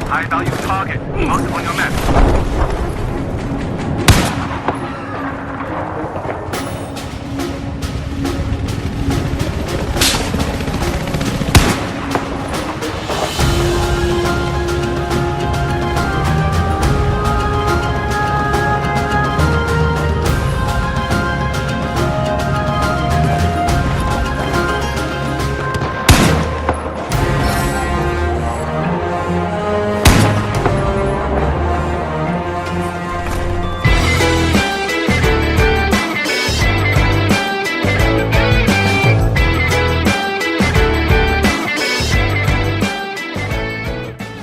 High value target marked on your map.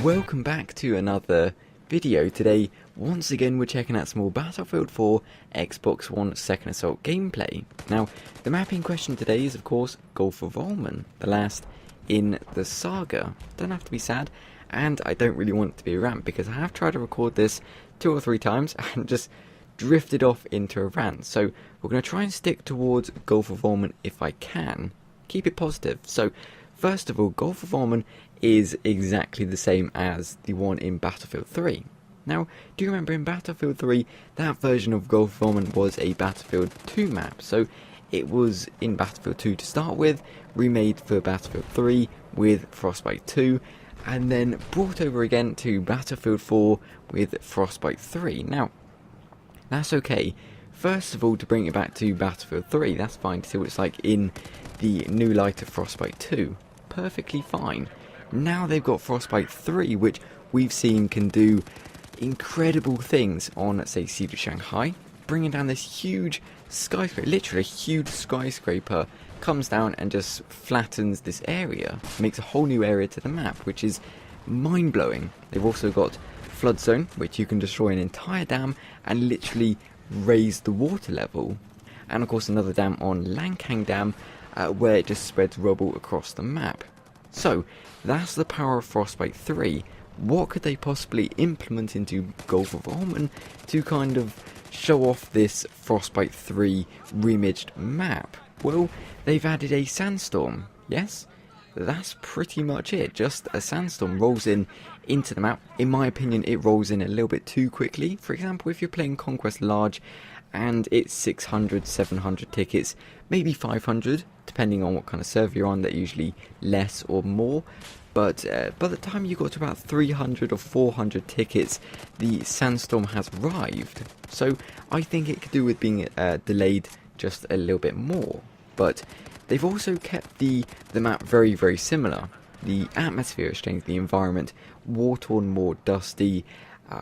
Welcome back to another video. Today, once again, we're checking out some more Battlefield 4 Xbox One Second Assault gameplay. Now, the map in question today is, of course, Gulf of Oman, the last in the saga. Don't have to be sad, and I don't really want it to be a rant, because I have tried to record this 2 or 3 times and just drifted off into a rant. So, we're going to try and stick towards Gulf of Oman if I can. Keep it positive. So, first of all, Gulf of Oman is exactly the same as the one in Battlefield 3. Now, do you remember in Battlefield 3, that version of Gulf of Oman was a Battlefield 2 map, so it was in Battlefield 2 to start with, remade for Battlefield 3 with Frostbite 2, and then brought over again to Battlefield 4 with Frostbite 3. Now, that's okay. First of all, to bring it back to Battlefield 3, that's fine to see what it's like in the new light of Frostbite 2. Perfectly fine. Now they've got Frostbite 3, which we've seen can do incredible things on, let's say, Siege of Shanghai, bringing down this huge skyscraper, literally a huge skyscraper, comes down and just flattens this area, makes a whole new area to the map, which is mind-blowing. They've also got Flood Zone, which you can destroy an entire dam and literally raise the water level, and of course another dam on Lankang Dam, where it just spreads rubble across the map. So, that's the power of Frostbite 3. What could they possibly implement into Gulf of Oman to kind of show off this Frostbite 3 reimaged map? Well, they've added a sandstorm. Yes, that's pretty much it. Just a sandstorm rolls into the map. In my opinion, it rolls in a little bit too quickly. For example, if you're playing Conquest Large and it's 600, 700 tickets, maybe 500, depending on what kind of server you're on. They're usually less or more, but by the time you got to about 300 or 400 tickets, the sandstorm has arrived. So I think it could do with being delayed just a little bit more. But they've also kept the map very, very similar. The atmosphere has changed, the environment, war-torn, more dusty,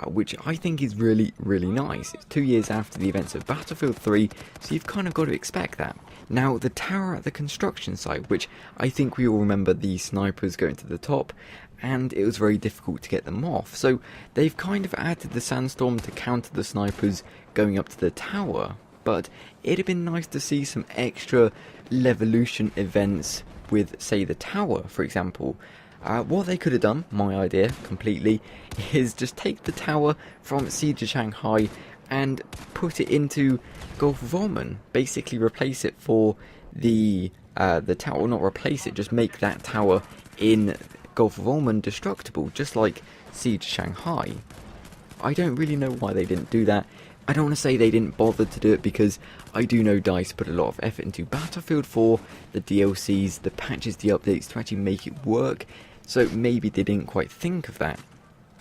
which I think is really, really nice. It's 2 years after the events of Battlefield 3, so you've kind of got to expect that. Now, the tower at the construction site, which I think we all remember the snipers going to the top, and it was very difficult to get them off. So they've kind of added the sandstorm to counter the snipers going up to the tower. But it'd have been nice to see some extra Levelution events with, say, the tower, for example. What they could have done, my idea completely, is just take the tower from Siege of Shanghai and put it into Gulf of Oman. Basically replace it for the tower, not replace it, just make that tower in Gulf of Oman destructible, just like Siege of Shanghai. I don't really know why they didn't do that. I don't want to say they didn't bother to do it, because I do know DICE put a lot of effort into Battlefield 4, the DLCs, the patches, the updates to actually make it work. So maybe they didn't quite think of that.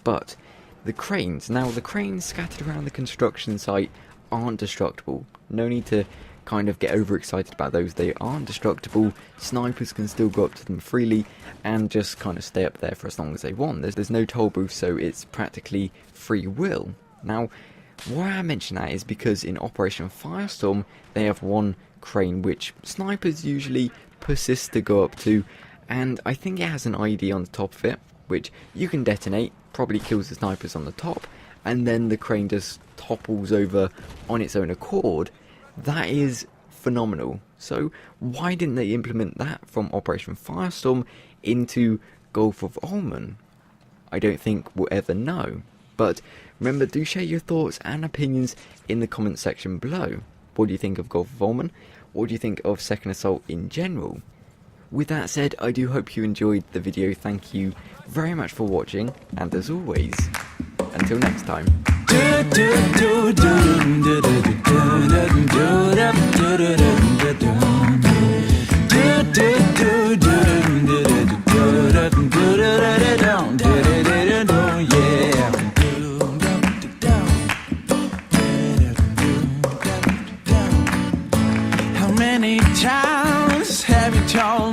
But the cranes, now the cranes scattered around the construction site aren't destructible. No need to kind of get overexcited about those. They aren't destructible. Snipers can still go up to them freely and just kind of stay up there for as long as they want. There's no toll booth, so it's practically free will. Now, why I mention that is because in Operation Firestorm they have one crane which snipers usually persist to go up to, and I think it has an ID on the top of it, which you can detonate, probably kills the snipers on the top, and then the crane just topples over on its own accord. That is phenomenal. So why didn't they implement that from Operation Firestorm into Gulf of Oman? I don't think we'll ever know. But remember, do share your thoughts and opinions in the comment section below. What do you think of Gulf of Oman? What do you think of Second Assault in general? with that said, I do hope you enjoyed the video. Thank you very much for watching, and as always, until next time. How many times have you told